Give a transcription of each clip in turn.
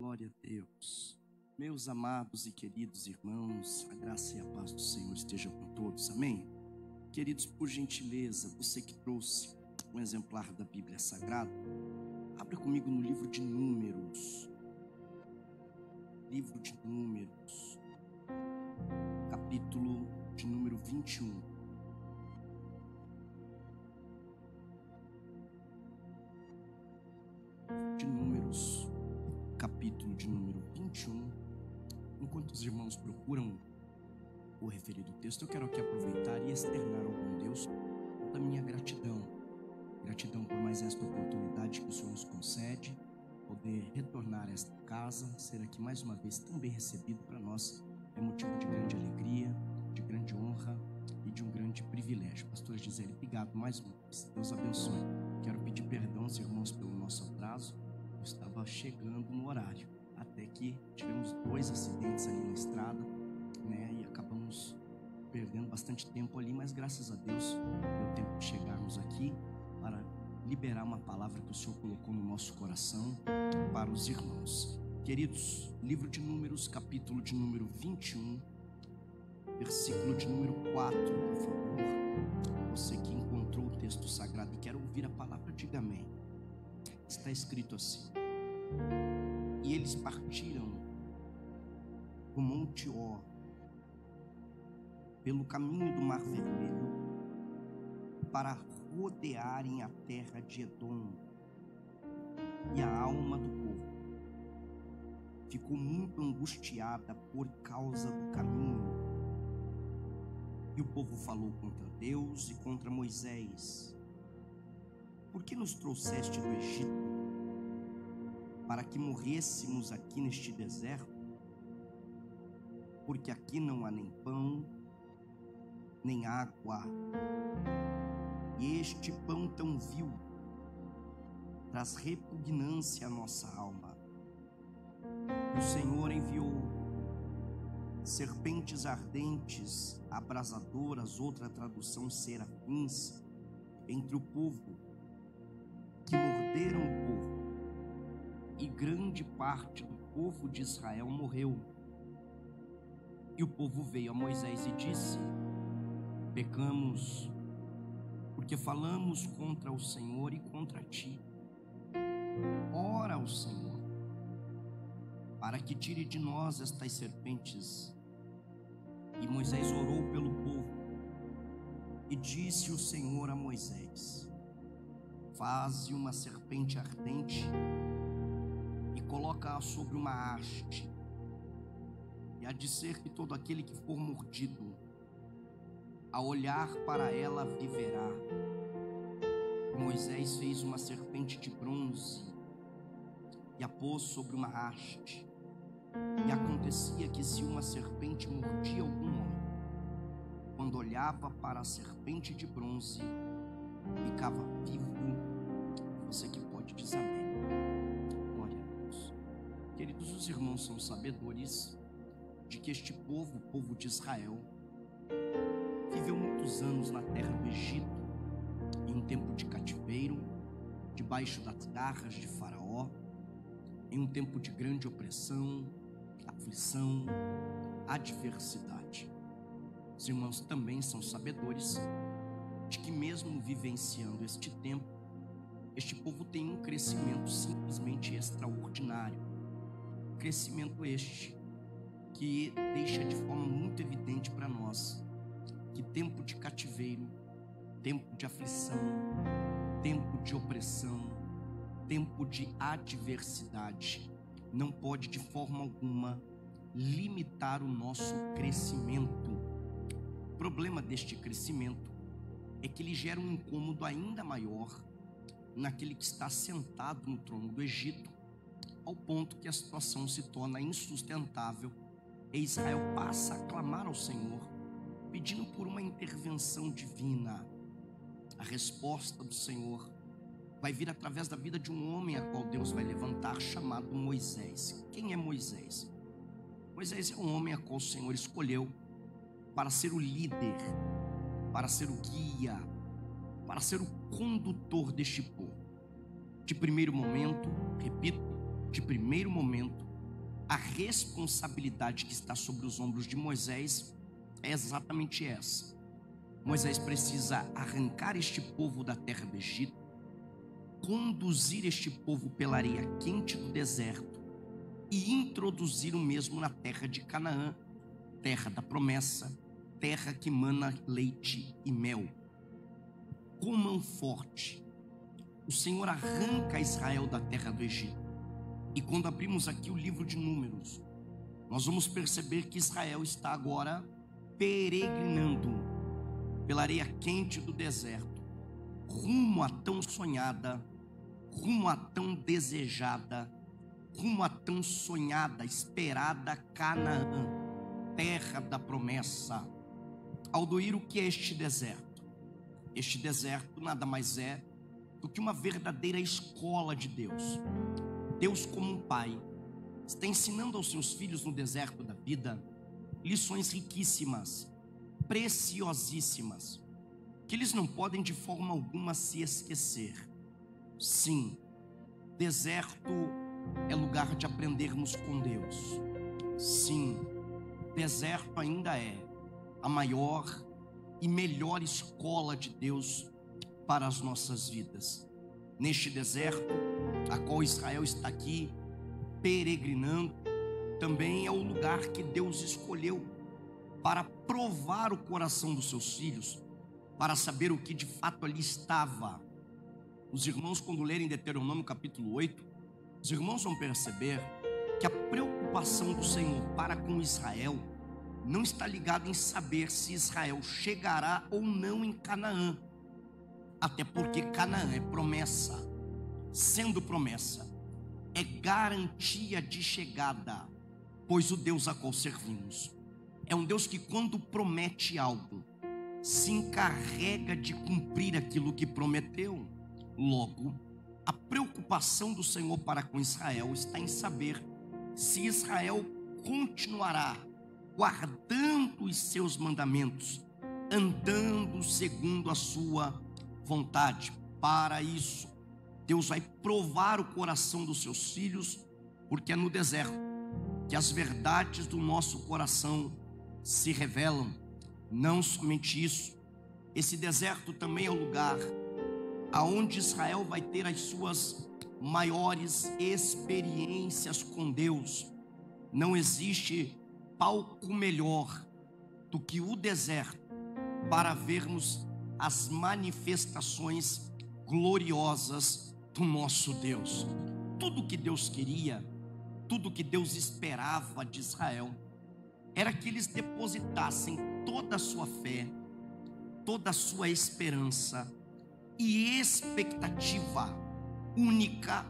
Glória a Deus. Meus amados e queridos irmãos, a graça e a paz do Senhor esteja com todos, amém? Queridos, por gentileza, você que trouxe um exemplar da Bíblia Sagrada, abra comigo no livro de Números. Livro de Números, capítulo de número 21. De Números, capítulo de número 21. Enquanto os irmãos procuram o referido texto, eu quero aqui aproveitar e externar ao bom Deus toda a minha gratidão. Gratidão por mais esta oportunidade que o Senhor nos concede, poder retornar a esta casa, ser aqui mais uma vez tão bem recebido para nós, é motivo de grande alegria, de grande honra e de um grande privilégio. Pastora Gisele, obrigado mais uma vez, Deus abençoe. Quero pedir perdão aos irmãos pelo nosso atraso, eu estava chegando no horário, até que tivemos 2 acidentes ali na estrada, e acabamos perdendo bastante tempo ali, mas graças a Deus deu tempo de chegarmos aqui para liberar uma palavra que o Senhor colocou no nosso coração para os irmãos. Queridos, livro de Números, capítulo de número 21, versículo de número 4, por favor. Você que encontrou o texto sagrado e quer ouvir a palavra, diga amém. Está escrito assim: e eles partiram do Monte Or, pelo caminho do Mar Vermelho, para rodearem a terra de Edom. E a alma do povo ficou muito angustiada por causa do caminho. E o povo falou contra Deus e contra Moisés: por que nos trouxeste do Egito para que morrêssemos aqui neste deserto? Porque aqui não há nem pão, nem água, e este pão tão vil traz repugnância à nossa alma. E o Senhor enviou serpentes ardentes, abrasadoras, outra tradução, serafins, entre o povo, que morderam o povo, e grande parte do povo de Israel morreu. E o povo veio a Moisés e disse: pecamos, porque falamos contra o Senhor e contra ti. Ora ao Senhor, para que tire de nós estas serpentes. E Moisés orou pelo povo, e disse o Senhor a Moisés: faze uma serpente ardente e coloca-a sobre uma haste, e há de ser que todo aquele que for mordido, a olhar para ela, viverá. Moisés fez uma serpente de bronze e a pôs sobre uma haste. E acontecia que, se uma serpente mordia algum homem, quando olhava para a serpente de bronze, ficava vivo. Você que pode dizer amém. Glória a Deus. Queridos, os irmãos são sabedores de que este povo, o povo de Israel, viveu muitos anos na terra do Egito, em um tempo de cativeiro, debaixo das garras de Faraó, em um tempo de grande opressão, aflição, adversidade. Os irmãos também são sabedores de que, mesmo vivenciando este tempo, este povo tem um crescimento simplesmente extraordinário. Crescimento este que deixa de forma muito evidente para nós que tempo de cativeiro, tempo de aflição, tempo de opressão, tempo de adversidade não pode de forma alguma limitar o nosso crescimento. O problema deste crescimento é que ele gera um incômodo ainda maior naquele que está sentado no trono do Egito, ao ponto que a situação se torna insustentável e Israel passa a clamar ao Senhor, pedindo por uma intervenção divina. A resposta do Senhor vai vir através da vida de um homem a qual Deus vai levantar, chamado Moisés. Quem é Moisés? Moisés é um homem a qual o Senhor escolheu para ser o líder, para ser o guia, para ser o condutor deste povo. De primeiro momento, repito, de primeiro momento, a responsabilidade que está sobre os ombros de Moisés é exatamente essa. Moisés precisa arrancar este povo da terra do Egito, conduzir este povo pela areia quente do deserto e introduzir o mesmo na terra de Canaã, terra da promessa, terra que mana leite e mel. Com mão forte, o Senhor arranca Israel da terra do Egito. E quando abrimos aqui o livro de Números, nós vamos perceber que Israel está agora peregrinando pela areia quente do deserto, rumo à tão sonhada, rumo à tão desejada, rumo à tão sonhada, esperada Canaã, terra da promessa. Aldoir, o que é este deserto? Este deserto nada mais é do que uma verdadeira escola de Deus. Deus, como um pai, está ensinando aos seus filhos no deserto da vida lições riquíssimas, preciosíssimas, que eles não podem de forma alguma se esquecer. Sim, deserto é lugar de aprendermos com Deus. Sim, deserto ainda é a maior e melhor escola de Deus para as nossas vidas. Neste deserto, a qual Israel está aqui peregrinando, também é o lugar que Deus escolheu para provar o coração dos seus filhos, para saber o que de fato ali estava. Os irmãos, quando lerem Deuteronômio capítulo 8, os irmãos vão perceber que a preocupação do Senhor para com Israel não está ligada em saber se Israel chegará ou não em Canaã, até porque Canaã é promessa. Sendo promessa, é garantia de chegada, pois o Deus a qual servimos é um Deus que, quando promete algo, se encarrega de cumprir aquilo que prometeu. Logo, a preocupação do Senhor para com Israel está em saber se Israel continuará guardando os seus mandamentos, andando segundo a sua vontade. Para isso, Deus vai provar o coração dos seus filhos, porque é no deserto que as verdades do nosso coração se revelam. Não somente isso, esse deserto também é o lugar aonde Israel vai ter as suas maiores experiências com Deus. Não existe palco melhor do que o deserto para vermos as manifestações gloriosas do nosso Deus. Tudo que Deus queria, tudo que Deus esperava de Israel, era que eles depositassem toda a sua fé, toda a sua esperança e expectativa única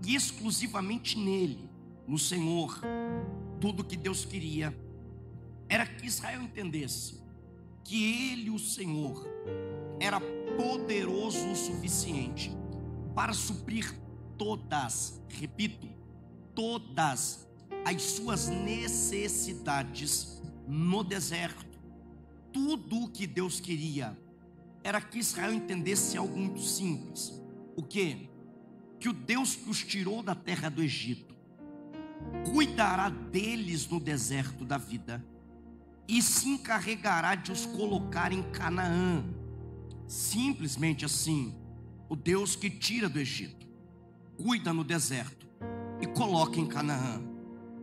e exclusivamente nele, no Senhor. Tudo que Deus queria era que Israel entendesse que ele, o Senhor, era poderoso o suficiente para suprir todas, repito, todas as suas necessidades no deserto. Tudo o que Deus queria era que Israel entendesse algo muito simples. O quê? Que o Deus que os tirou da terra do Egito cuidará deles no deserto da vida e se encarregará de os colocar em Canaã. Simplesmente assim, o Deus que tira do Egito, cuida no deserto e coloca em Canaã.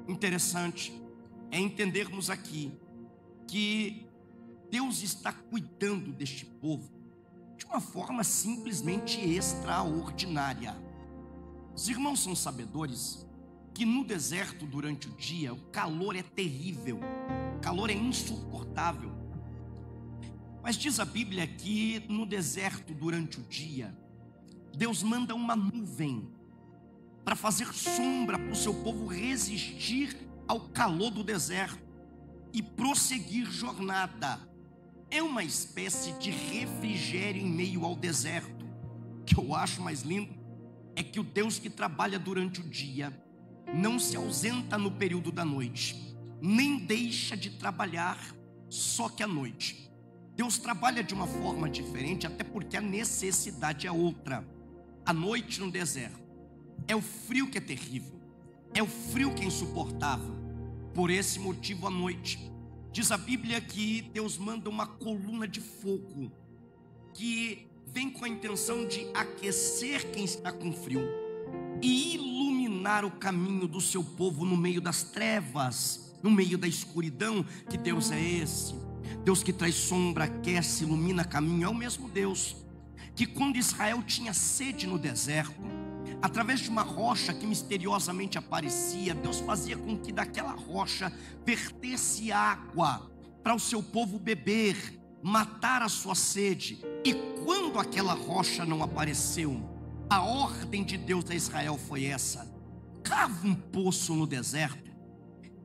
Interessante é entendermos aqui que Deus está cuidando deste povo de uma forma simplesmente extraordinária. Os irmãos são sabedores que no deserto durante o dia o calor é terrível, o calor é insuportável. Mas diz a Bíblia que no deserto durante o dia, Deus manda uma nuvem para fazer sombra para o seu povo resistir ao calor do deserto e prosseguir jornada. É uma espécie de refrigério em meio ao deserto. O que eu acho mais lindo é que o Deus que trabalha durante o dia não se ausenta no período da noite, nem deixa de trabalhar só que à noite. Deus trabalha de uma forma diferente, até porque a necessidade é outra. À noite no deserto é o frio que é terrível, É o frio que é insuportável. Por esse motivo, à noite, diz a Bíblia que Deus manda uma coluna de fogo, que vem com a intenção de aquecer quem está com frio e iluminar o caminho do seu povo no meio das trevas, no meio da escuridão. Que Deus é esse? Deus que traz sombra, aquece, ilumina caminho. É o mesmo Deus que, quando Israel tinha sede no deserto, através de uma rocha que misteriosamente aparecia, Deus fazia com que daquela rocha vertesse água para o seu povo beber, matar a sua sede. E quando aquela rocha não apareceu, a ordem de Deus a Israel foi essa: cava um poço no deserto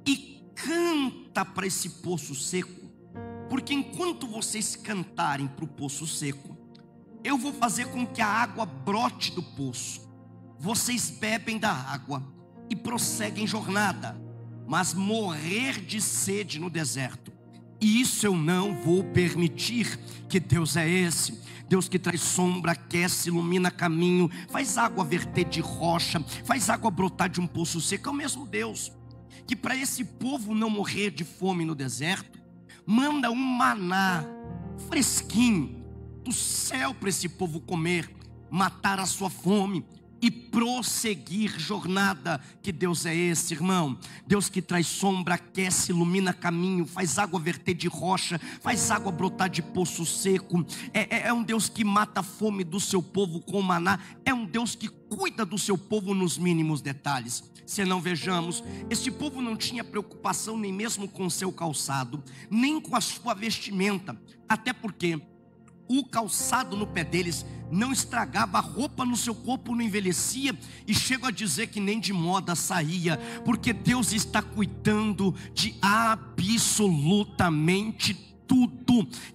e canta para esse poço seco, porque enquanto vocês cantarem para o poço seco, eu vou fazer com que a água brote do poço. Vocês bebem da água e prosseguem jornada, mas morrer de sede no deserto, e isso eu não vou permitir. Que Deus é esse? Deus que traz sombra, aquece, ilumina caminho, faz água verter de rocha, faz água brotar de um poço seco. É o mesmo Deus que, para esse povo não morrer de fome no deserto, manda um maná fresquinho do céu para esse povo comer, matar a sua fome e prosseguir jornada. Que Deus é esse, irmão? Deus que traz sombra, aquece, ilumina caminho, faz água verter de rocha, faz água brotar de poço seco. É um Deus que mata a fome do seu povo com maná. É um Deus que cuida do seu povo nos mínimos detalhes. Se não vejamos, este povo não tinha preocupação nem mesmo com o seu calçado, nem com a sua vestimenta, até porque o calçado no pé deles não estragava, a roupa no seu corpo não envelhecia, e chego a dizer que nem de moda saía, porque Deus está cuidando de absolutamente tudo.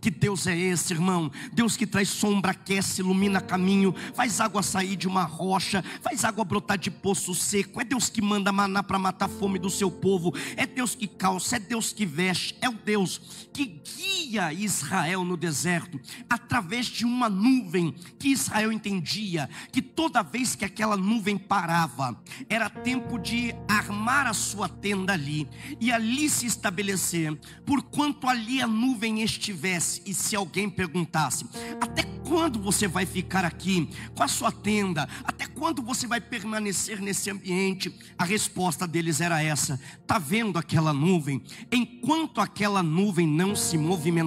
Que Deus é esse, irmão? Deus que traz sombra, aquece, ilumina caminho, faz água sair de uma rocha, faz água brotar de poço seco. É Deus que manda maná para matar a fome do seu povo. É Deus que calça, é Deus que veste, é o Deus que guia Israel no deserto através de uma nuvem, que Israel entendia que toda vez que aquela nuvem parava, era tempo de armar a sua tenda ali e ali se estabelecer, porquanto ali a nuvem estivesse. E se alguém perguntasse: até quando você vai ficar aqui com a sua tenda? Até quando você vai permanecer nesse ambiente? A resposta deles era essa: está vendo aquela nuvem? Enquanto aquela nuvem não se movimentar,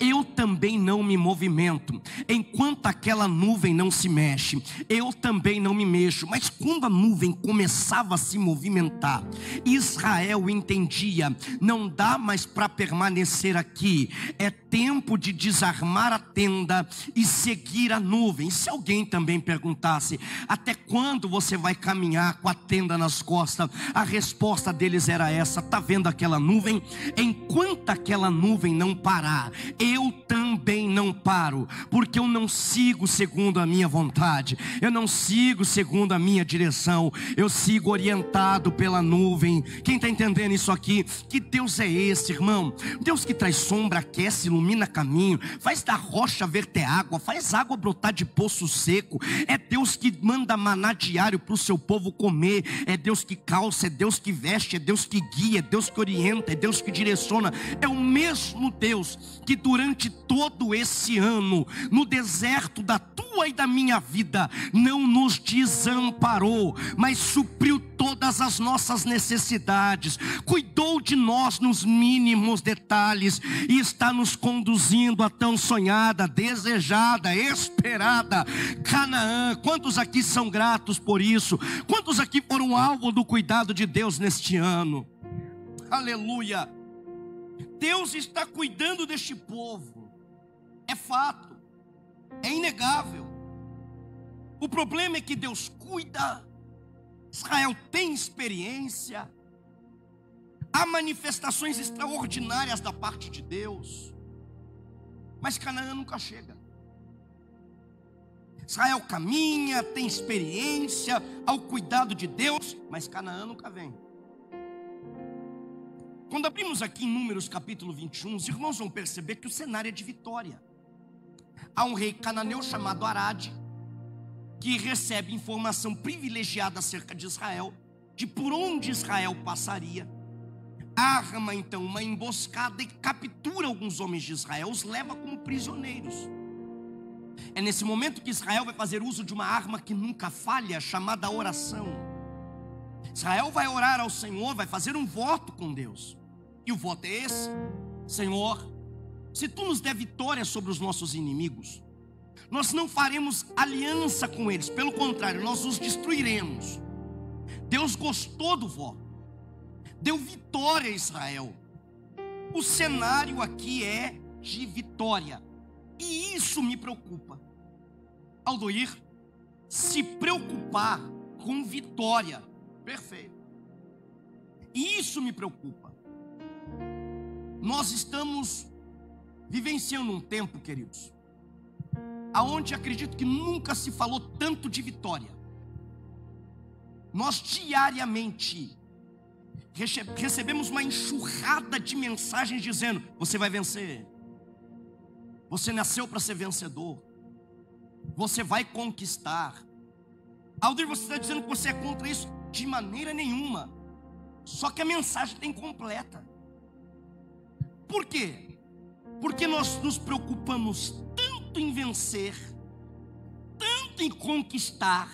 eu também não me movimento. Enquanto aquela nuvem não se mexe, eu também não me mexo. Mas quando a nuvem começava a se movimentar, Israel entendia: não dá mais para permanecer aqui, é tempo de desarmar a tenda e seguir a nuvem. Se alguém também perguntasse: até quando você vai caminhar com a tenda nas costas? A resposta deles era essa: está vendo aquela nuvem? Enquanto aquela nuvem não parar, eu também não paro, porque eu não sigo segundo a minha vontade, eu não sigo segundo a minha direção, eu sigo orientado pela nuvem. Quem está entendendo isso aqui? Que Deus é esse, irmão? Deus que traz sombra, aquece, ilumina caminho, faz da rocha verter água, faz água brotar de poço seco. É Deus que manda maná diário para o seu povo comer. É Deus que calça, é Deus que veste, é Deus que guia, é Deus que orienta, é Deus que direciona. É o mesmo Deus que durante todo esse ano, no deserto da tua e da minha vida, não nos desamparou, mas supriu todas as nossas necessidades, cuidou de nós nos mínimos detalhes e está nos conduzindo a tão sonhada, desejada, esperada Canaã. Quantos aqui são gratos por isso? Quantos aqui foram alvo do cuidado de Deus neste ano? Aleluia! Deus está cuidando deste povo, é fato, é inegável. O problema é que Deus cuida, Israel tem experiência, há manifestações extraordinárias da parte de Deus, mas Canaã nunca chega. Israel caminha, tem experiência ao cuidado de Deus, mas Canaã nunca vem. Quando abrimos aqui em Números capítulo 21, os irmãos vão perceber que o cenário é de vitória. Há um rei cananeu chamado Arade, que recebe informação privilegiada acerca de Israel, de por onde Israel passaria, arma então uma emboscada e captura alguns homens de Israel, os leva como prisioneiros. É nesse momento que Israel vai fazer uso de uma arma que nunca falha, chamada oração. Israel vai orar ao Senhor, vai fazer um voto com Deus. E o voto é esse: Senhor, se Tu nos der vitória sobre os nossos inimigos, nós não faremos aliança com eles, pelo contrário, nós os destruiremos. Deus gostou do voto, deu vitória a Israel. O cenário aqui é de vitória, e isso me preocupa. Aldoir, se preocupar com vitória, perfeito, e isso me preocupa. Nós estamos vivenciando um tempo, queridos, aonde acredito que nunca se falou tanto de vitória. Nós diariamente recebemos uma enxurrada de mensagens dizendo: você vai vencer, você nasceu para ser vencedor, você vai conquistar. Aldir, você está dizendo que você é contra isso? De maneira nenhuma. Só que a mensagem está incompleta. Por quê? Porque nós nos preocupamos tanto em vencer, tanto em conquistar,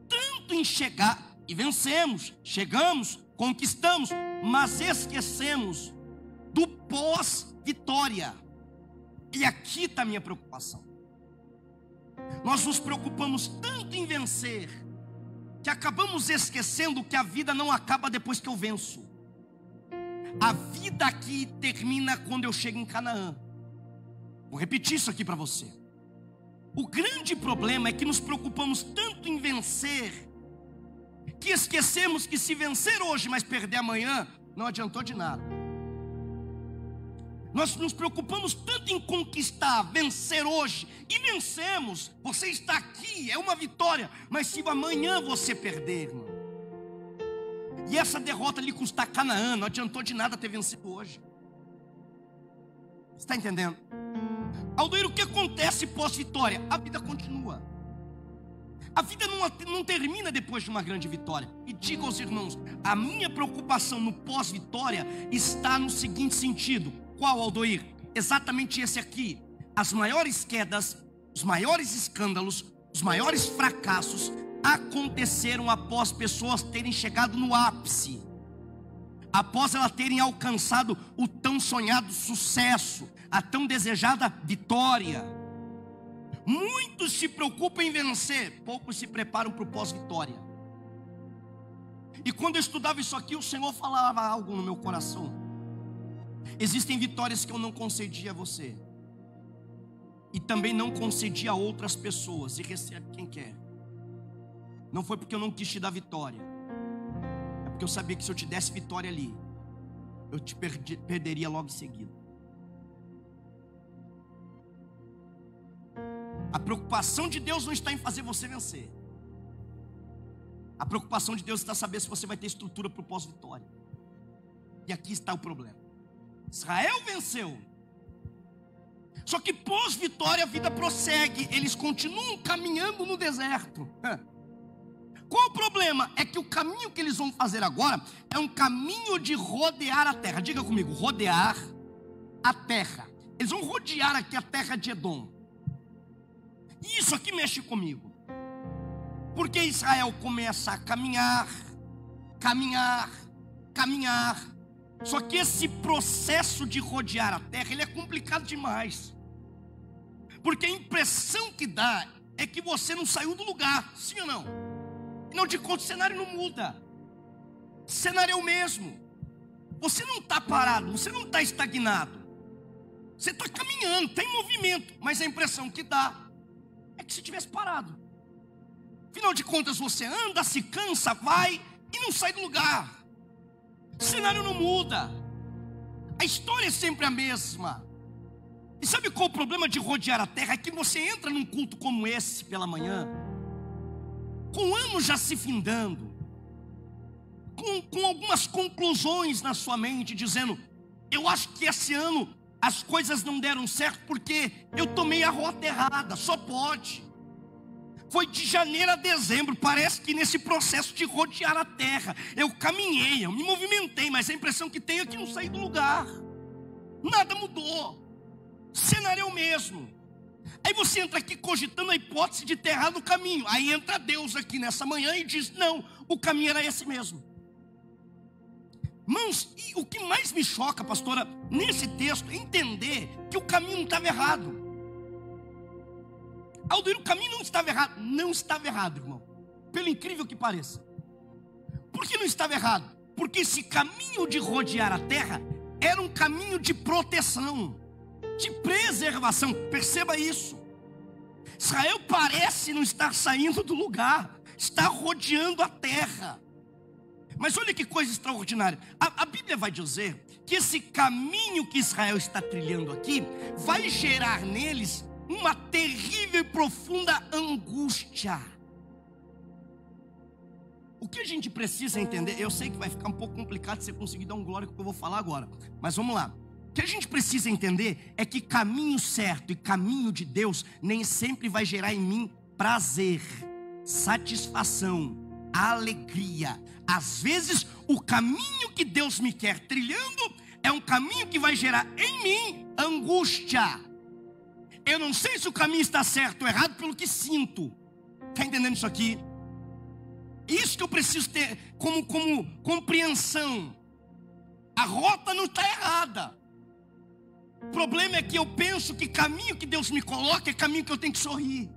tanto em chegar, e vencemos, chegamos, conquistamos, mas esquecemos do pós-vitória. E aqui está a minha preocupação. Nós nos preocupamos tanto em vencer, que acabamos esquecendo que a vida não acaba depois que eu venço. A vida aqui termina quando eu chego em Canaã. Vou repetir isso aqui para você. O grande problema é que nos preocupamos tanto em vencer, que esquecemos que se vencer hoje, mas perder amanhã, não adiantou de nada. Nós nos preocupamos tanto em conquistar, vencer hoje, e vencemos. Você está aqui, é uma vitória, mas se amanhã você perder, irmão, e essa derrota lhe custar Canaã, não adiantou de nada ter vencido hoje. Você está entendendo? Aldoir, o que acontece pós-vitória? A vida continua. A vida não termina depois de uma grande vitória. E digo aos irmãos, a minha preocupação no pós-vitória está no seguinte sentido. Qual, Aldoir? Exatamente esse aqui. As maiores quedas, os maiores escândalos, os maiores fracassos aconteceram após pessoas terem chegado no ápice, após elas terem alcançado o tão sonhado sucesso, a tão desejada vitória. Muitos se preocupam em vencer, poucos se preparam para o pós-vitória. E quando eu estudava isso aqui, o Senhor falava algo no meu coração. Existem vitórias que eu não concedi a você, e também não concedi a outras pessoas, e recebe quem quer. Não foi porque eu não quis te dar vitória, é porque eu sabia que se eu te desse vitória ali, eu te perderia logo em seguida. A preocupação de Deus não está em fazer você vencer. A preocupação de Deus está em saber se você vai ter estrutura para o pós-vitória. E aqui está o problema. Israel venceu, só que pós-vitória a vida prossegue. Eles continuam caminhando no deserto. Qual o problema? É que o caminho que eles vão fazer agora é um caminho de rodear a terra. Diga comigo, rodear a terra. Eles vão rodear aqui a terra de Edom. E isso aqui mexe comigo, porque Israel começa a caminhar. Só que esse processo de rodear a terra, ele é complicado demais, porque a impressão que dá é que você não saiu do lugar, sim ou não? Não, de conta, o cenário não muda. O cenário é o mesmo. Você não está parado, você não está estagnado. Você está caminhando, tem movimento, mas a impressão que dá é que se tivesse parado. Afinal de contas, você anda, se cansa, vai e não sai do lugar. O cenário não muda. A história é sempre a mesma. E sabe qual o problema de rodear a terra? É que você entra num culto como esse pela manhã, com anos já se findando, com algumas conclusões na sua mente, dizendo: eu acho que esse ano as coisas não deram certo porque eu tomei a rota errada. Só pode. Foi de janeiro a dezembro. Parece que nesse processo de rodear a terra, eu caminhei, eu me movimentei, mas a impressão que tenho é que não saí do lugar. Nada mudou. O cenário é o mesmo. Aí você entra aqui cogitando a hipótese de ter errado o caminho. Aí entra Deus aqui nessa manhã e diz: não, o caminho era esse mesmo. Irmãos, e o que mais me choca, pastora, nesse texto, é entender que o caminho não estava errado. Aldoir, o caminho não estava errado. Não estava errado, irmão. Pelo incrível que pareça. Por que não estava errado? Porque esse caminho de rodear a terra era um caminho de proteção, de preservação. Perceba isso. Israel parece não estar saindo do lugar, está rodeando a terra. Mas olha que coisa extraordinária. A Bíblia vai dizer que esse caminho que Israel está trilhando aqui vai gerar neles uma terrível e profunda angústia. O que a gente precisa entender, eu sei que vai ficar um pouco complicado você conseguir dar um glória com o que eu vou falar agora, mas vamos lá. O que a gente precisa entender é que caminho certo e caminho de Deus nem sempre vai gerar em mim prazer, satisfação, alegria. Às vezes o caminho que Deus me quer trilhando é um caminho que vai gerar em mim angústia. Eu não sei se o caminho está certo ou errado pelo que sinto. Está entendendo isso aqui? Isso que eu preciso ter como compreensão. A rota não está errada. O problema é que eu penso que caminho que Deus me coloca é caminho que eu tenho que sorrir.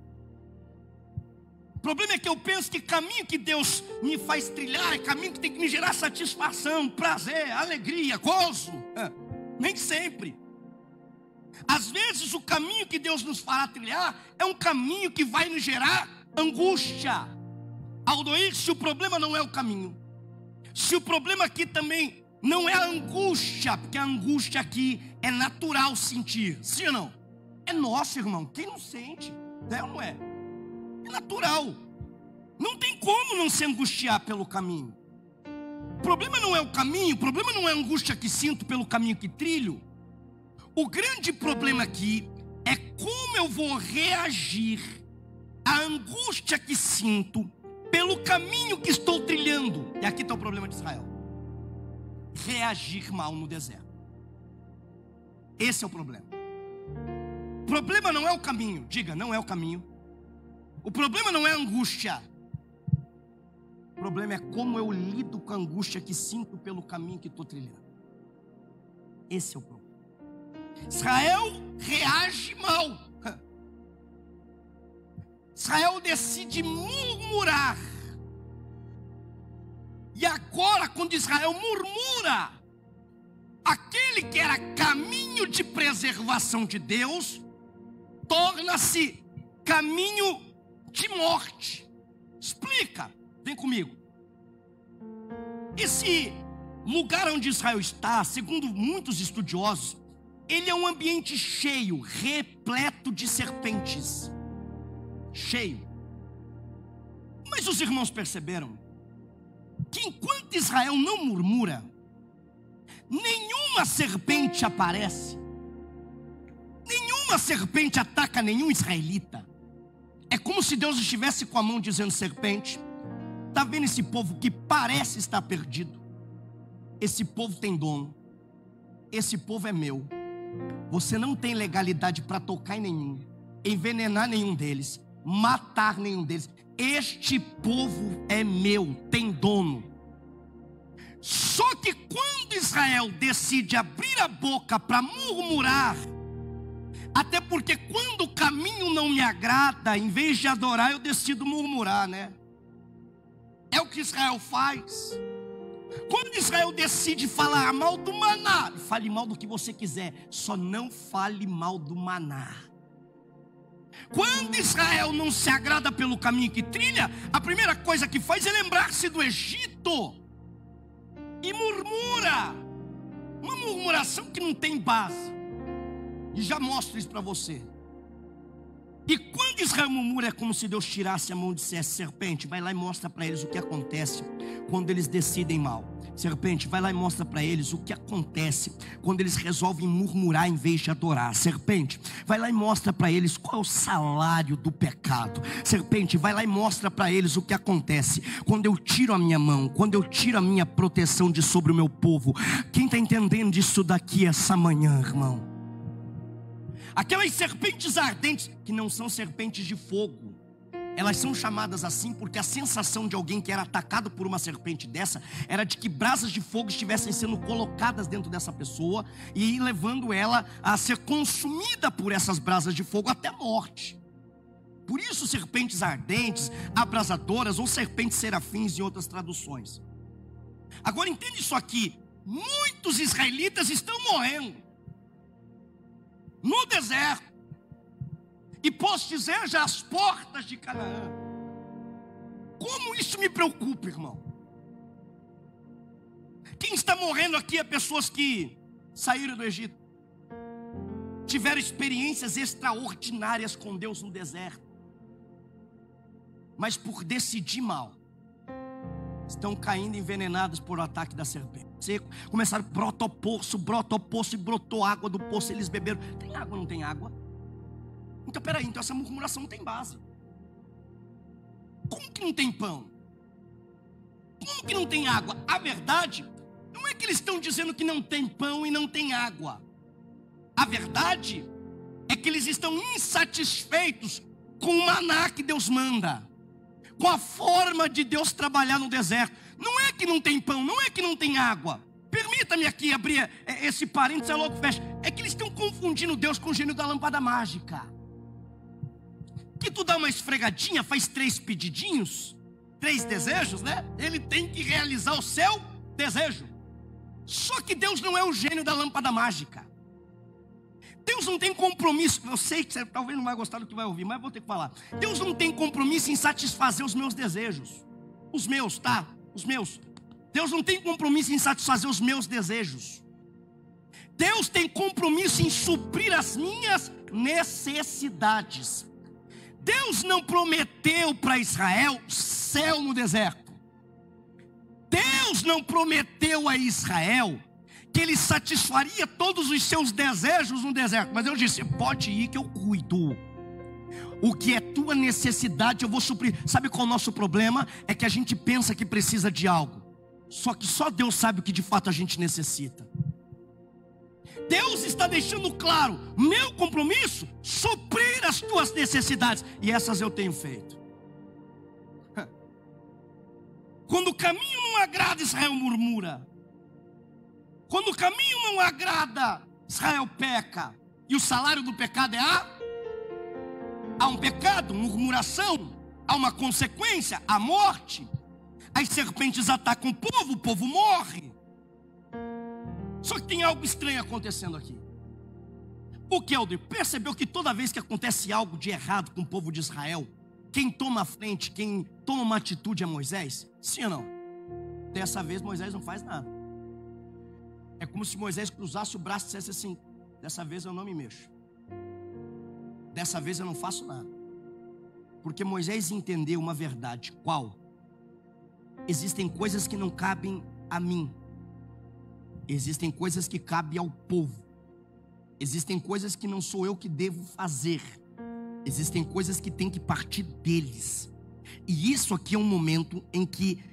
O problema é que eu penso que caminho que Deus me faz trilhar é caminho que tem que me gerar satisfação, prazer, alegria, gozo. Nem sempre. Às vezes o caminho que Deus nos fará trilhar é um caminho que vai nos gerar angústia. Aldoir, se o problema não é o caminho, se o problema aqui também não é a angústia, porque a angústia aqui é natural sentir, sim ou não? É nosso, irmão, quem não sente, é ou não é? É natural. Não tem como não se angustiar pelo caminho. O problema não é o caminho, o problema não é a angústia que sinto pelo caminho que trilho. O grande problema aqui é como eu vou reagir à angústia que sinto pelo caminho que estou trilhando. E aqui está o problema de Israel: reagir mal no deserto. Esse é o problema. O problema não é o caminho. Diga, não é o caminho. O problema não é a angústia. O problema é como eu lido com a angústia que sinto pelo caminho que estou trilhando. Esse é o problema. Israel reage mal. Israel decide murmurar. E agora, quando Israel murmura, aquele que era caminho de preservação de Deus torna-se caminho de morte. Explica, vem comigo. Esse lugar onde Israel está, segundo muitos estudiosos, ele é um ambiente cheio, repleto de serpentes. Cheio. Mas os irmãos perceberam que enquanto Israel não murmura, nenhuma serpente aparece, nenhuma serpente ataca nenhum israelita. É como se Deus estivesse com a mão dizendo: serpente, está vendo esse povo que parece estar perdido? Esse povo tem dono, esse povo é meu. Você não tem legalidade para tocar em nenhum, envenenar nenhum deles, matar nenhum deles. Este povo é meu, tem dono. Só que quando Israel decide abrir a boca para murmurar, até porque quando o caminho não me agrada, em vez de adorar, eu decido murmurar, né? É o que Israel faz. Quando Israel decide falar mal do maná, fale mal do que você quiser, só não fale mal do maná. Quando Israel não se agrada pelo caminho que trilha, a primeira coisa que faz é lembrar-se do Egito e murmura. Uma murmuração que não tem base. E já mostro isso para você. E quando Israel murmura, é como se Deus tirasse a mão e dissesse: serpente, vai lá e mostra para eles o que acontece quando eles decidem mal. Serpente, vai lá e mostra para eles o que acontece quando eles resolvem murmurar em vez de adorar. Serpente, vai lá e mostra para eles qual é o salário do pecado. Serpente, vai lá e mostra para eles o que acontece quando eu tiro a minha mão, quando eu tiro a minha proteção de sobre o meu povo. Quem está entendendo isso daqui essa manhã, irmão? Aquelas serpentes ardentes, que não são serpentes de fogo, elas são chamadas assim porque a sensação de alguém que era atacado por uma serpente dessa era de que brasas de fogo estivessem sendo colocadas dentro dessa pessoa e levando ela a ser consumida por essas brasas de fogo até a morte. Por isso serpentes ardentes, abrasadoras ou serpentes serafins em outras traduções. Agora entende isso aqui: muitos israelitas estão morrendo no deserto, e posso dizer, já às portas de Canaã. Como isso me preocupa, irmão? Quem está morrendo aqui é pessoas que saíram do Egito, tiveram experiências extraordinárias com Deus no deserto, mas por decidir mal, estão caindo envenenados por o ataque da serpente. Começaram, brota o poço, e brotou água do poço, eles beberam. Tem água, não tem água? Então peraí, então essa murmuração não tem base. Como que não tem pão? Como que não tem água? A verdade não é que eles estão dizendo que não tem pão e não tem água. A verdade é que eles estão insatisfeitos com o maná que Deus manda, com a forma de Deus trabalhar no deserto. Não é que não tem pão, não é que não tem água. Permita-me aqui abrir esse parênteses, logo fecha. É que eles estão confundindo Deus com o gênio da lâmpada mágica. Que tu dá uma esfregadinha, faz 3 pedidinhos, 3 desejos, né? Ele tem que realizar o seu desejo. Só que Deus não é o gênio da lâmpada mágica. Deus não tem compromisso. Eu sei que você talvez não vai gostar do que vai ouvir, mas vou ter que falar. Deus não tem compromisso em satisfazer os meus desejos. Os meus, tá? Os meus. Deus não tem compromisso em satisfazer os meus desejos. Deus tem compromisso em suprir as minhas necessidades. Deus não prometeu para Israel céu no deserto. Deus não prometeu a Israel que ele satisfaria todos os seus desejos no deserto. Mas eu disse: pode ir que eu cuido. O que é tua necessidade eu vou suprir. Sabe qual é o nosso problema? É que a gente pensa que precisa de algo, só que só Deus sabe o que de fato a gente necessita. Deus está deixando claro: meu compromisso, suprir as tuas necessidades. E essas eu tenho feito. Quando o caminho não agrada, Israel murmura. Quando o caminho não agrada, Israel peca. E o salário do pecado é há um pecado, murmuração, há uma consequência, a morte. As serpentes atacam o povo morre. Só que tem algo estranho acontecendo aqui. O que, Helder? Percebeu que toda vez que acontece algo de errado com o povo de Israel, quem toma a frente, quem toma uma atitude é Moisés? Sim ou não? Dessa vez Moisés não faz nada. É como se Moisés cruzasse o braço e dissesse assim: dessa vez eu não me mexo. Dessa vez eu não faço nada. Porque Moisés entendeu uma verdade. Qual? Existem coisas que não cabem a mim. Existem coisas que cabem ao povo. Existem coisas que não sou eu que devo fazer. Existem coisas que tem que partir deles. E isso aqui é um momento em que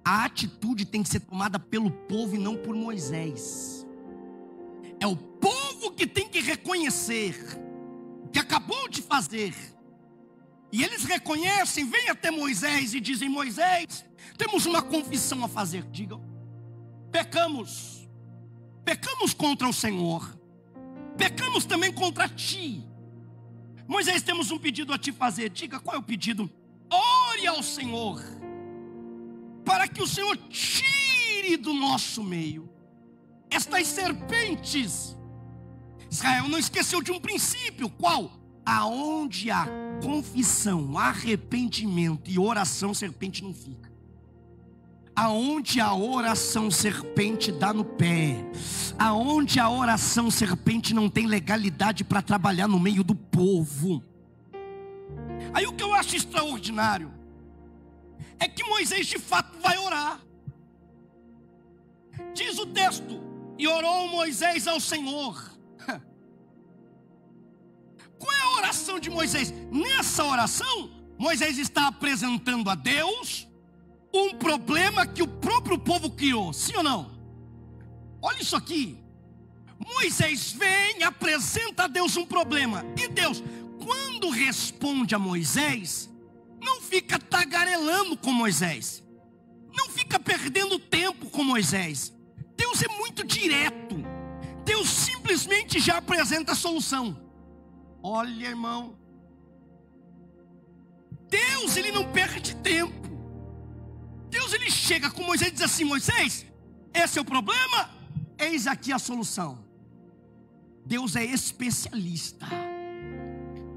a atitude tem que ser tomada pelo povo e não por Moisés. É o povo que tem que reconhecer que acabou de fazer. E eles reconhecem, vêm até Moisés e dizem: Moisés, temos uma confissão a fazer. Digam: pecamos contra o Senhor, pecamos também contra ti. Moisés, temos um pedido a te fazer. Diga: qual é o pedido? Ore ao Senhor, para que o Senhor tire do nosso meio estas serpentes. Israel não esqueceu de um princípio. Qual? Aonde há confissão, arrependimento e oração, serpente não fica. Aonde a oração, serpente dá no pé. Aonde a oração, serpente não tem legalidade para trabalhar no meio do povo. Aí o que eu acho extraordinário é que Moisés de fato vai orar. Diz o texto: e orou Moisés ao Senhor. Qual é a oração de Moisés? Nessa oração, Moisés está apresentando a Deus um problema que o próprio povo criou, sim ou não? Olha isso aqui. Moisés vem, apresenta a Deus um problema, e Deus, quando responde a Moisés, não fica tagarelando com Moisés, não fica perdendo tempo com Moisés. Deus é muito direto. Deus simplesmente já apresenta a solução. Olha, irmão, Deus, ele não perde tempo. Deus, ele chega com Moisés e diz assim: Moisés, esse é o problema, eis aqui a solução. Deus é especialista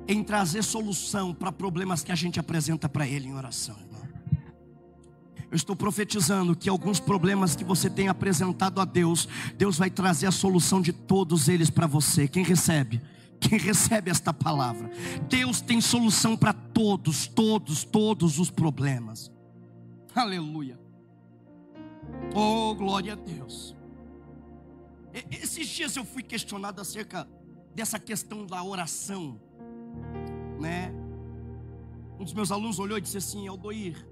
em trazer solução para problemas que a gente apresenta para Ele em oração, irmão. Eu estou profetizando que alguns problemas que você tem apresentado a Deus, Deus vai trazer a solução de todos eles para você. Quem recebe? Quem recebe esta palavra? Deus tem solução para todos os problemas. Aleluia. Oh, glória a Deus. Esses dias eu fui questionado acerca dessa questão da oração, né? Um dos meus alunos olhou e disse assim: Aldoir,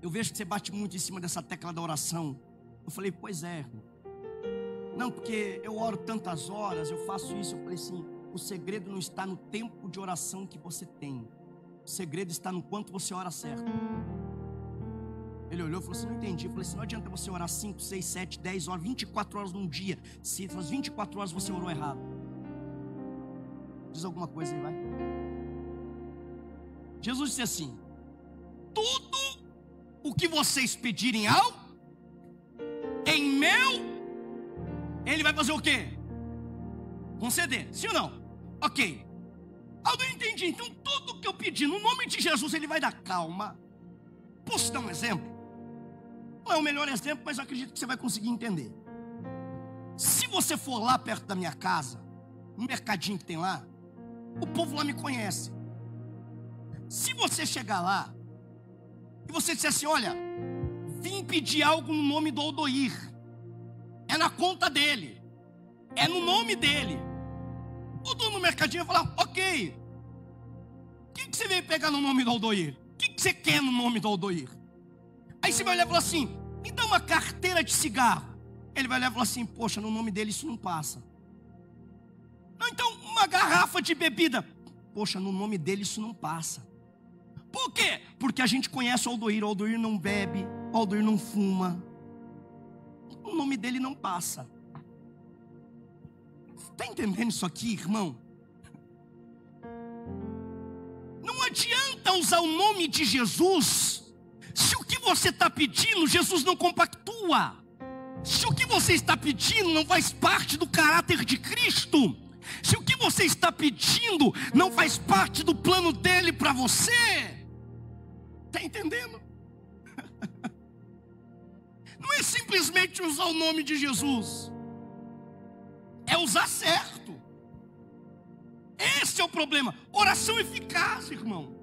eu vejo que você bate muito em cima dessa tecla da oração. Eu falei: pois é. Não, porque eu oro tantas horas, eu faço isso. Eu falei assim: o segredo não está no tempo de oração que você tem, o segredo está no quanto você ora certo. Ele olhou e falou assim: não entendi. Eu falei assim: não adianta você orar 5, 6, 7, 10 horas, 24 horas num dia, se as 24 horas você orou errado. Diz alguma coisa aí, vai. Jesus disse assim: tudo o que vocês pedirem em meu, Ele vai fazer o quê? Conceder, sim ou não? Ok. Eu não entendi. Então tudo que eu pedir no nome de Jesus, Ele vai dar. Calma. Posso dar um exemplo? Não é o melhor exemplo, mas eu acredito que você vai conseguir entender. Se você for lá perto da minha casa, no mercadinho que tem lá, o povo lá me conhece. Se você chegar lá e você disser assim: olha, vim pedir algo no nome do Aldoir, é na conta dele, é no nome dele, o dono do mercadinho vai falar: ok, o que você veio pegar no nome do Aldoir? O que você quer no nome do Aldoir? Aí você vai olhar e falar assim: me dá uma carteira de cigarro. Ele vai olhar e falar assim: poxa, no nome dele isso não passa. Não, então uma garrafa de bebida. Poxa, no nome dele isso não passa. Por quê? Porque a gente conhece o Aldoir não bebe, o Aldoir não fuma. O nome dele não passa. Está entendendo isso aqui, irmão? Não adianta usar o nome de Jesus se o que você está pedindo, Jesus não compactua. Se o que você está pedindo não faz parte do caráter de Cristo, se o que você está pedindo não faz parte do plano dele para você, está entendendo? Não é simplesmente usar o nome de Jesus, é usar certo. Esse é o problema. Oração eficaz, irmão.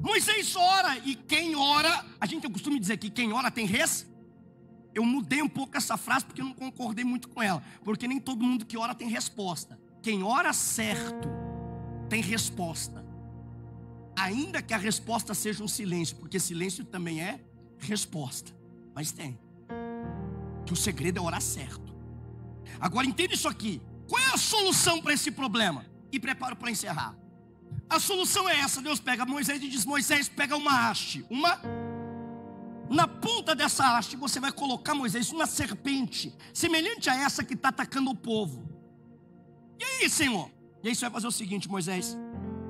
Moisés ora, e quem ora, a gente tem o costume de dizer que quem ora tem Eu mudei um pouco essa frase porque eu não concordei muito com ela, porque nem todo mundo que ora tem resposta. Quem ora certo tem resposta, ainda que a resposta seja um silêncio, porque silêncio também é resposta, mas tem. Que o segredo é orar certo. Agora entende isso aqui. Qual é a solução para esse problema? E preparo para encerrar. A solução é essa. Deus pega Moisés e diz: Moisés, pega uma haste, na ponta dessa haste você vai colocar, Moisés, uma serpente semelhante a essa que está atacando o povo. E aí, Senhor? E aí você vai fazer o seguinte, Moisés: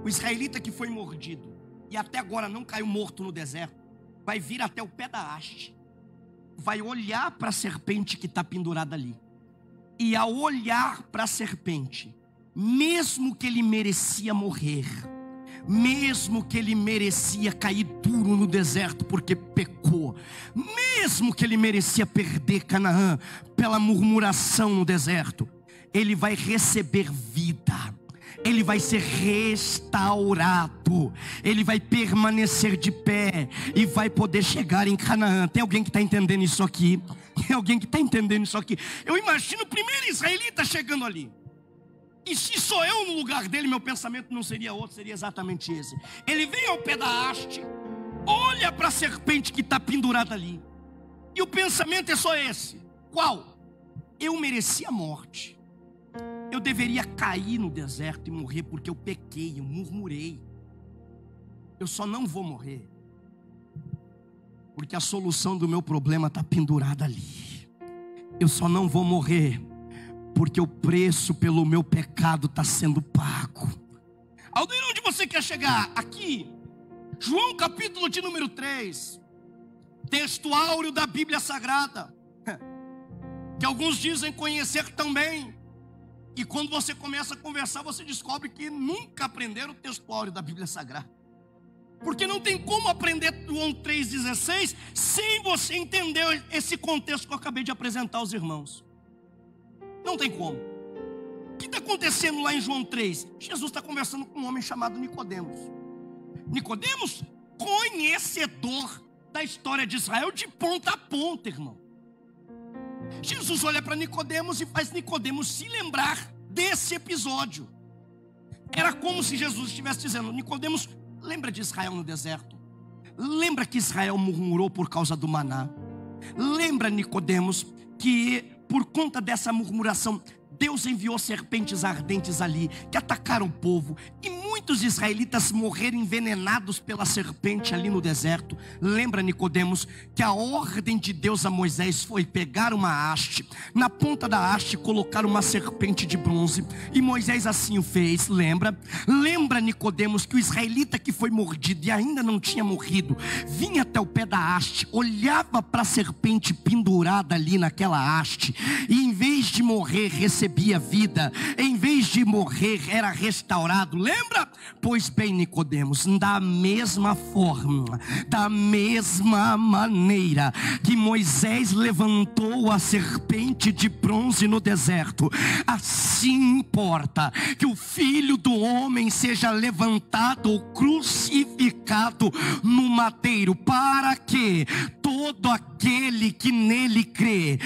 o israelita que foi mordido e até agora não caiu morto no deserto, vai vir até o pé da haste, vai olhar para a serpente que está pendurada ali, e ao olhar para a serpente, mesmo que ele merecia morrer, mesmo que ele merecia cair duro no deserto porque pecou, mesmo que ele merecia perder Canaã pela murmuração no deserto, ele vai receber vida, ele vai ser restaurado, ele vai permanecer de pé e vai poder chegar em Canaã. Tem alguém que está entendendo isso aqui? Tem alguém que está entendendo isso aqui? Eu imagino o primeiro israelita chegando ali. E se sou eu no lugar dele, meu pensamento não seria outro, seria exatamente esse. Ele vem ao pé da haste, olha para a serpente que está pendurada ali, e o pensamento é só esse. Qual? Eu merecia a morte, eu deveria cair no deserto e morrer porque eu pequei, eu murmurei. Eu só não vou morrer porque a solução do meu problema está pendurada ali. Eu só não vou morrer porque o preço pelo meu pecado está sendo pago. Aldeir, onde você quer chegar? Aqui, João capítulo de número 3, texto áureo da Bíblia Sagrada, que alguns dizem conhecer tão bem, e quando você começa a conversar, você descobre que nunca aprenderam o texto áureo da Bíblia Sagrada, porque não tem como aprender João 3,16 sem você entender esse contexto que eu acabei de apresentar aos irmãos. Não tem como. O que está acontecendo lá em João 3? Jesus está conversando com um homem chamado Nicodemos. Nicodemos, conhecedor da história de Israel de ponta a ponta, irmão. Jesus olha para Nicodemos e faz Nicodemos se lembrar desse episódio. Era como se Jesus estivesse dizendo: Nicodemos, lembra de Israel no deserto? Lembra que Israel murmurou por causa do maná? Lembra, Nicodemos, que por conta dessa murmuração, Deus enviou serpentes ardentes ali, que atacaram o povo, e muitos israelitas morreram envenenados pela serpente ali no deserto. Lembra, Nicodemos, que a ordem de Deus a Moisés foi pegar uma haste, na ponta da haste colocar uma serpente de bronze, e Moisés assim o fez. Lembra, Nicodemos, que o israelita que foi mordido e ainda não tinha morrido, vinha até o pé da haste, olhava para a serpente pendurada ali naquela haste, e em vez de morrer, recebia vida, em vez de morrer, era restaurado. Lembra? Pois bem, Nicodemos, da mesma forma, da mesma maneira que Moisés levantou a serpente de bronze no deserto, assim importa que o Filho do Homem seja levantado ou crucificado no madeiro, para que todo aquele que nele crê,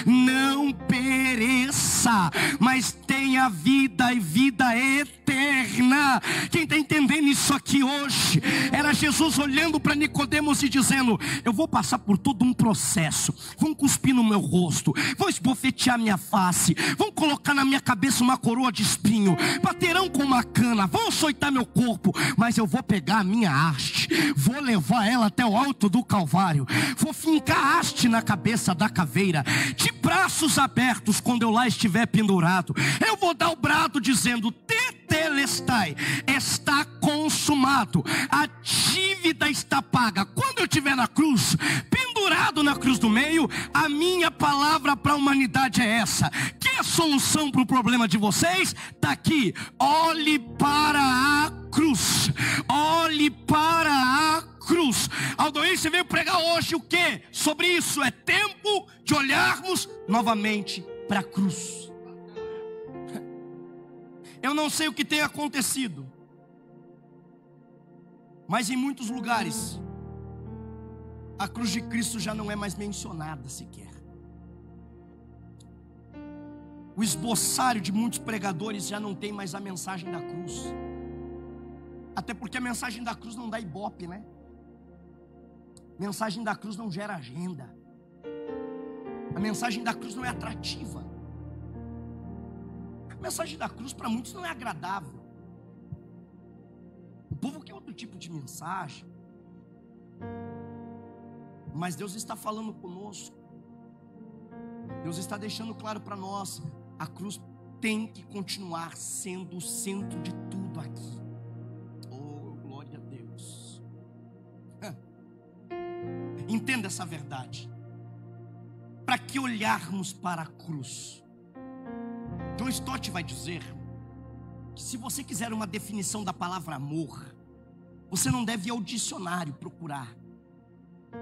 não pereça, mas tenha vida e vida eterna. Quem está entendendo isso aqui hoje? Era Jesus olhando para Nicodemos e dizendo: eu vou passar por todo um processo, vão cuspir no meu rosto, vão esbofetear minha face, vão colocar na minha cabeça uma coroa de espinho, baterão com uma cana, vão açoitar meu corpo, mas eu vou pegar a minha haste, vou levar ela até o alto do Calvário, vou fincar a haste na cabeça da caveira, de braços abertos. Quando eu lá estiver pendurado, eu vou dar o brado dizendo: tetelestai, está consumado, a dívida está paga. Quando eu estiver na cruz, pendurado na cruz do meio, a minha palavra para a humanidade é essa: que a solução para o problema de vocês está aqui. Olhe para a cruz, olhe para a cruz. Aldoir, você veio pregar hoje o que? Sobre isso. É tempo de olharmos novamente para a cruz. Eu não sei o que tem acontecido, mas em muitos lugares a cruz de Cristo já não é mais mencionada sequer. O esboçário de muitos pregadores já não tem mais a mensagem da cruz. Até porque a mensagem da cruz não dá ibope, né? A mensagem da cruz não gera agenda. A mensagem da cruz não é atrativa. A mensagem da cruz para muitos não é agradável. O povo quer outro tipo de mensagem. Mas Deus está falando conosco. Deus está deixando claro para nós: a cruz tem que continuar sendo o centro de tudo aqui. Oh, glória a Deus. Entenda essa verdade. Para que olharmos para a cruz? John Stott vai dizer que se você quiser uma definição da palavra amor, você não deve ir ao dicionário procurar,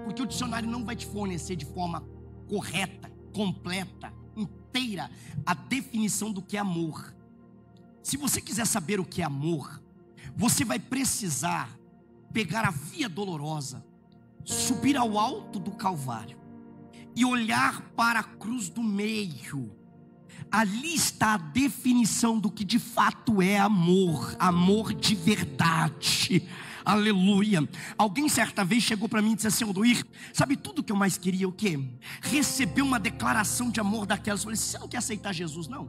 porque o dicionário não vai te fornecer de forma correta, completa, inteira a definição do que é amor. Se você quiser saber o que é amor, você vai precisar pegar a via dolorosa, subir ao alto do Calvário e olhar para a cruz do meio. Ali está a definição do que de fato é amor, amor de verdade. Aleluia. Alguém certa vez chegou para mim e disse assim: Odoir, sabe tudo que eu mais queria? O quê? Receber uma declaração de amor daquelas. Eu falei: você não quer aceitar Jesus, não?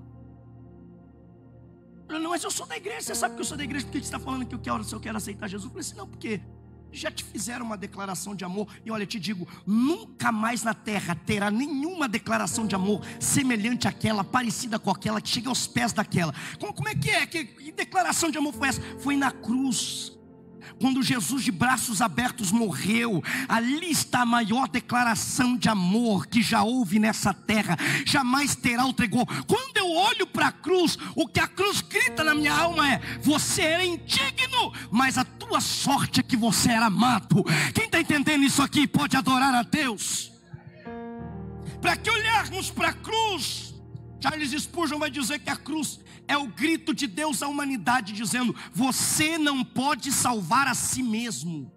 Eu falei: não, mas eu sou da igreja. Você sabe que eu sou da igreja, por que você está falando que se eu quero aceitar Jesus? Eu falei assim: não, porque já te fizeram uma declaração de amor. E olha, eu te digo, nunca mais na terra terá nenhuma declaração de amor semelhante àquela, parecida com aquela, que chega aos pés daquela. Como é que é? Que declaração de amor foi essa? Foi na cruz. Quando Jesus de braços abertos morreu, ali está a maior declaração de amor que já houve nessa terra, jamais terá outra igual. Quando eu olho para a cruz, o que a cruz grita na minha alma é: você era indigno, mas a tua sorte é que você era amado. Quem está entendendo isso aqui pode adorar a Deus. Para que olharmos para a cruz, Charles Spurgeon vai dizer que a cruz é o grito de Deus à humanidade, dizendo: você não pode salvar a si mesmo.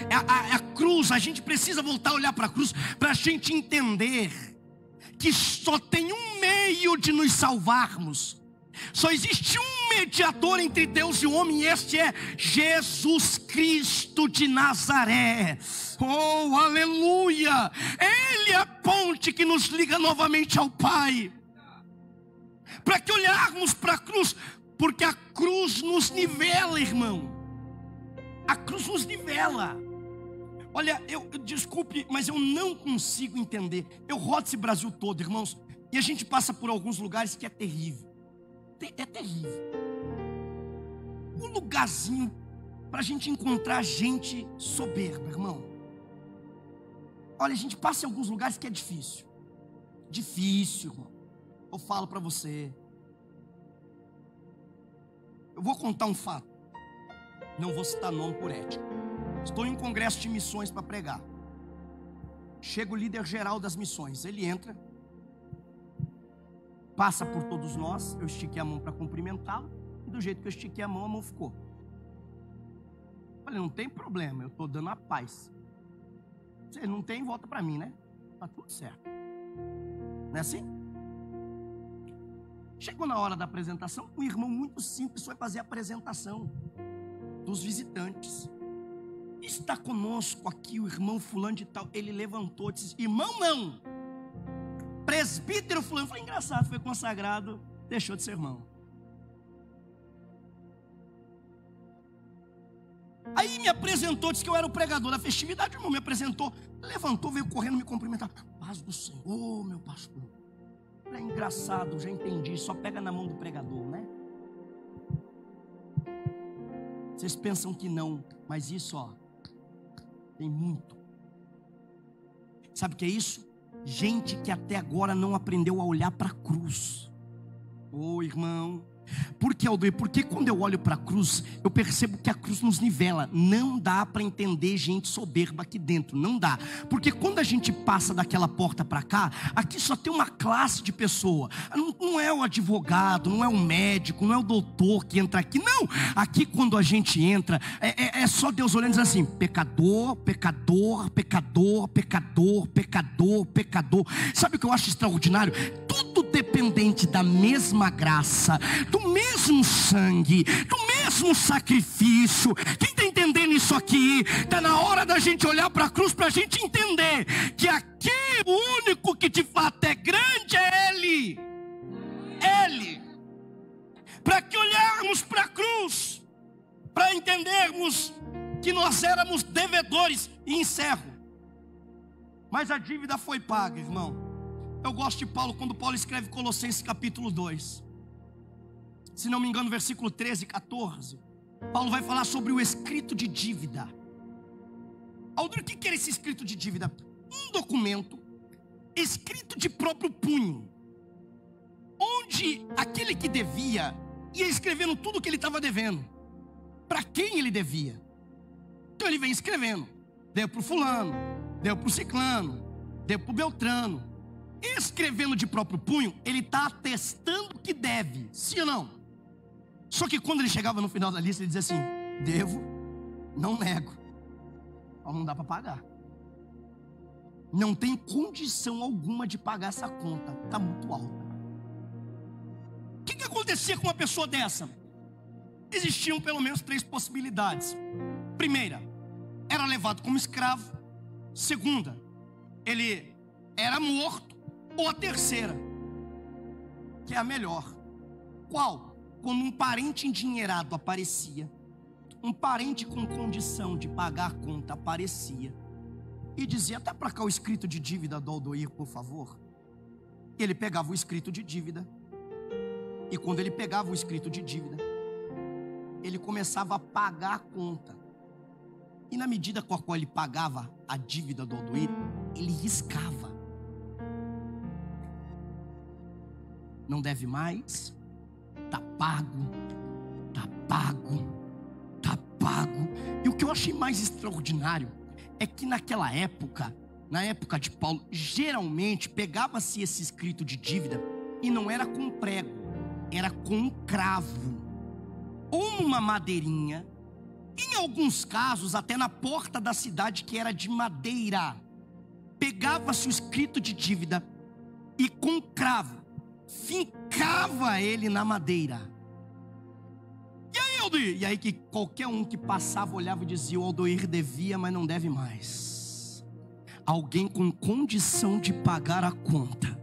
A cruz, a gente precisa voltar a olhar para a cruz, para a gente entender que só tem um meio de nos salvarmos. Só existe um mediador entre Deus e o homem, e este é Jesus Cristo de Nazaré. Oh, aleluia! Ele é a ponte que nos liga novamente ao Pai. Para que olharmos para a cruz, porque a cruz nos nivela, irmão. A cruz nos nivela. Olha, desculpe, mas eu não consigo entender. Eu rodo esse Brasil todo, irmãos, e a gente passa por alguns lugares que é terrível. É terrível. Um lugarzinho para a gente encontrar gente soberba, irmão. Olha, a gente passa em alguns lugares que é difícil. Difícil, irmão. Eu falo para você. Eu vou contar um fato. Não vou citar nome por ética. Estou em um congresso de missões para pregar. Chega o líder geral das missões. Ele entra, passa por todos nós. Eu estiquei a mão para cumprimentá-lo, e do jeito que eu estiquei a mão ficou. Olha, não tem problema, eu estou dando a paz. Você não tem, volta para mim, né? Está tudo certo. Não é assim? Chegou na hora da apresentação, um irmão muito simples foi fazer a apresentação dos visitantes. Está conosco aqui o irmão fulano de tal. Ele levantou e disse: irmão não, presbítero fulano. Foi engraçado, foi consagrado, deixou de ser irmão. Aí me apresentou, disse que eu era o pregador da festividade. O irmão me apresentou, levantou, veio correndo me cumprimentar. Paz do Senhor, meu pastor. É engraçado, já entendi. Só pega na mão do pregador, né? Vocês pensam que não, mas isso, ó, tem muito. Sabe o que é isso? Gente que até agora não aprendeu a olhar para a cruz. Ô, irmão, por que, Aldoir? Porque quando eu olho para a cruz, eu percebo que a cruz nos nivela. Não dá para entender gente soberba aqui dentro, não dá. Porque quando a gente passa daquela porta para cá, aqui só tem uma classe de pessoa. Não é o advogado, não é o médico, não é o doutor que entra aqui, não. Aqui quando a gente entra, é só Deus olhando e dizendo assim: pecador, pecador, pecador, pecador, pecador, pecador. Sabe o que eu acho extraordinário? Tudo dependente da mesma graça, do mesmo sangue, do mesmo sacrifício. Quem está entendendo isso aqui? Está na hora da gente olhar para a cruz, para a gente entender que aqui o único que de fato é grande é Ele. Ele. Para que olharmos para a cruz, para entendermos que nós éramos devedores. E encerro. Mas a dívida foi paga, irmão. Eu gosto de Paulo, quando Paulo escreve Colossenses capítulo 2. Se não me engano, versículo 13 e 14. Paulo vai falar sobre o escrito de dívida. Aldo, o que era esse escrito de dívida? Um documento escrito de próprio punho, onde aquele que devia ia escrevendo tudo o que ele estava devendo, para quem ele devia. Então ele vem escrevendo: deu para o fulano, deu para o ciclano, deu para o beltrano. escrevendo de próprio punho, ele está atestando que deve, sim ou não? Só que quando ele chegava no final da lista, ele dizia assim: devo, não nego, mas não dá para pagar. Não tem condição alguma de pagar essa conta, está muito alta. O que acontecia com uma pessoa dessa? Existiam pelo menos 3 possibilidades. Primeira, era levado como escravo. Segunda, ele era morto. Ou a terceira, que é a melhor. Qual? Quando um parente endinheirado aparecia, um parente com condição de pagar a conta aparecia e dizia: até para cá o escrito de dívida do Aldoir, por favor. Ele pegava o escrito de dívida, e quando ele pegava o escrito de dívida, ele começava a pagar a conta. E na medida com a qual ele pagava a dívida do Aldoir, ele riscava: não deve mais, tá pago, tá pago, tá pago. E o que eu achei mais extraordinário é que naquela época, na época de Paulo, geralmente pegava-se esse escrito de dívida e não era com prego, era com um cravo ou numa madeirinha, em alguns casos até na porta da cidade, que era de madeira. Pegava-se o escrito de dívida e com cravo fincava ele na madeira. E aí, Aldoir? E aí que qualquer um que passava olhava e dizia: o Aldoir devia, mas não deve mais. Alguém com condição de pagar a conta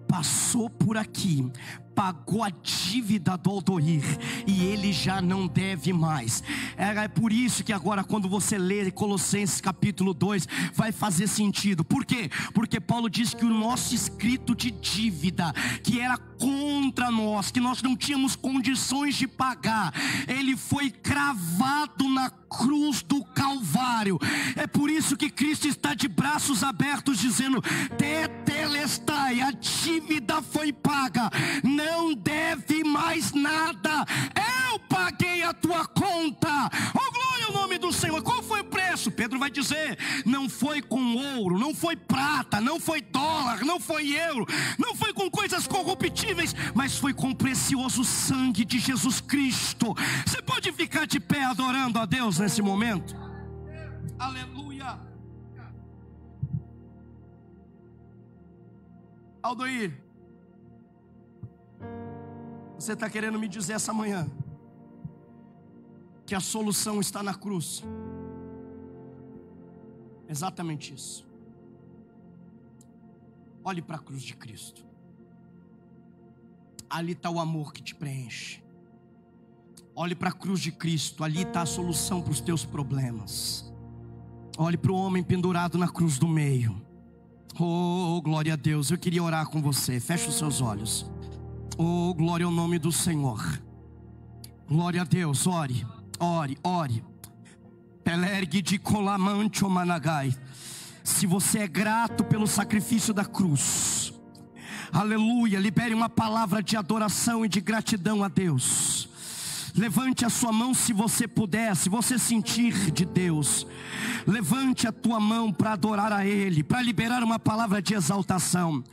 passou por aqui, pagou a dívida do Aldoir e ele já não deve mais. É por isso que agora, quando você lê Colossenses capítulo 2, vai fazer sentido. Por quê? Porque Paulo diz que o nosso escrito de dívida, que era contra nós, que nós não tínhamos condições de pagar, ele foi cravado na cruz do Calvário. É por isso que Cristo está de braços abertos dizendo: tetelestai, a dívida foi paga, não deve mais nada, eu paguei a tua conta. Oh, glória ao nome do Senhor. Qual foi o preço? Pedro vai dizer: não foi com ouro, não foi prata, não foi dólar, não foi euro, não foi com coisas corruptíveis, mas foi com o precioso sangue de Jesus Cristo. Você pode ficar de pé adorando a Deus nesse momento? Aleluia. Aldoir, você está querendo me dizer essa manhã que a solução está na cruz? Exatamente isso. Olhe para a cruz de Cristo. Ali está o amor que te preenche. Olhe para a cruz de Cristo. Ali está a solução para os teus problemas. Olhe para o homem pendurado na cruz do meio. Oh, glória a Deus. Eu queria orar com você. Feche os seus olhos. Oh, glória ao nome do Senhor. Glória a Deus. Ore, ore, ore. Pelergue de colamante o managai. Se você é grato pelo sacrifício da cruz, aleluia, libere uma palavra de adoração e de gratidão a Deus. Levante a sua mão se você puder, se você sentir de Deus. Levante a tua mão para adorar a Ele, para liberar uma palavra de exaltação.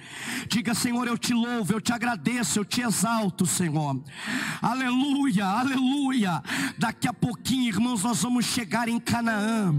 Diga: Senhor, eu te louvo, eu te agradeço, eu te exalto, Senhor. Aleluia, aleluia. Daqui a pouquinho, irmãos, nós vamos chegar em Canaã.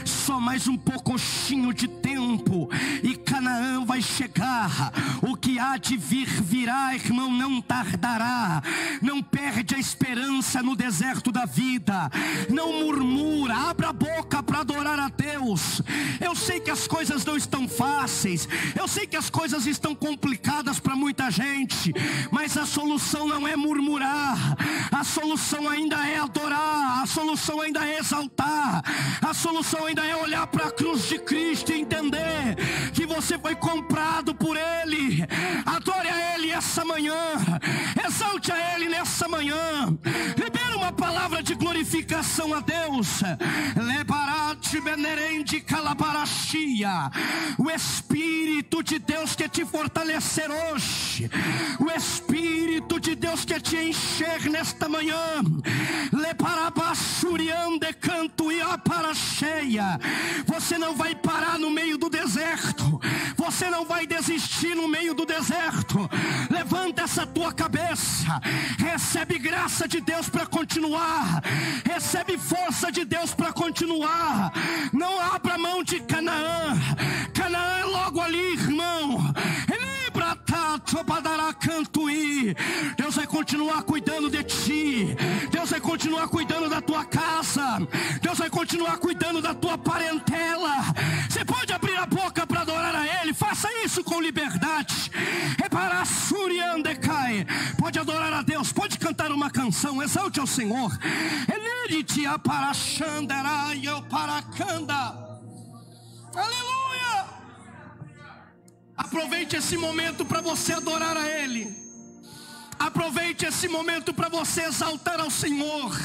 Só mais um pouquinho de tempo e Canaã vai chegar. O que há de vir virá, irmão, não tardará. Não perde a esperança no deserto da vida. Não murmura, abra a boca para adorar a Deus. Eu sei que as coisas não estão fáceis, eu sei que as coisas estão complicadas para muita gente, mas a solução não é murmurar, a solução ainda é adorar, a solução ainda é exaltar, a solução ainda é olhar para a cruz de Cristo e entender que você foi comprado por Ele. Adore a Ele essa manhã, exalte a Ele nessa manhã, libera uma palavra de glorificação a Deus. O Espírito de Deus quer te fortalecer hoje, o Espírito de Deus quer te encher nesta manhã. Você não vai parar no meio do deserto. Você não vai desistir no meio do deserto. Levanta essa tua cabeça. Recebe graça de Deus para continuar. Recebe força de Deus para continuar. Não abra mão de Canaã. Canaã é logo ali, irmão. Deus vai continuar cuidando de ti. Deus vai continuar cuidando da tua casa. Deus vai continuar cuidando da tua parentela. Você pode abrir a boca para adorar a Ele. Faça isso com liberdade. Pode adorar a Deus. Pode cantar uma canção. Exalte ao Senhor. Ele te aparachandará e eu paracanda. Aleluia. Aproveite esse momento para você adorar a Ele. Aproveite esse momento para você exaltar ao Senhor.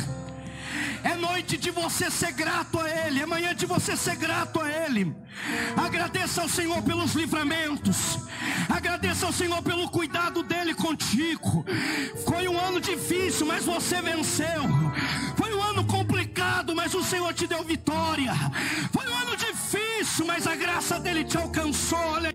É noite de você ser grato a Ele. É manhã de você ser grato a Ele. Agradeça ao Senhor pelos livramentos. Agradeça ao Senhor pelo cuidado dEle contigo. Foi um ano difícil, mas você venceu. Foi um ano complicado, mas o Senhor te deu vitória. Foi um ano difícil, mas a graça dEle te alcançou.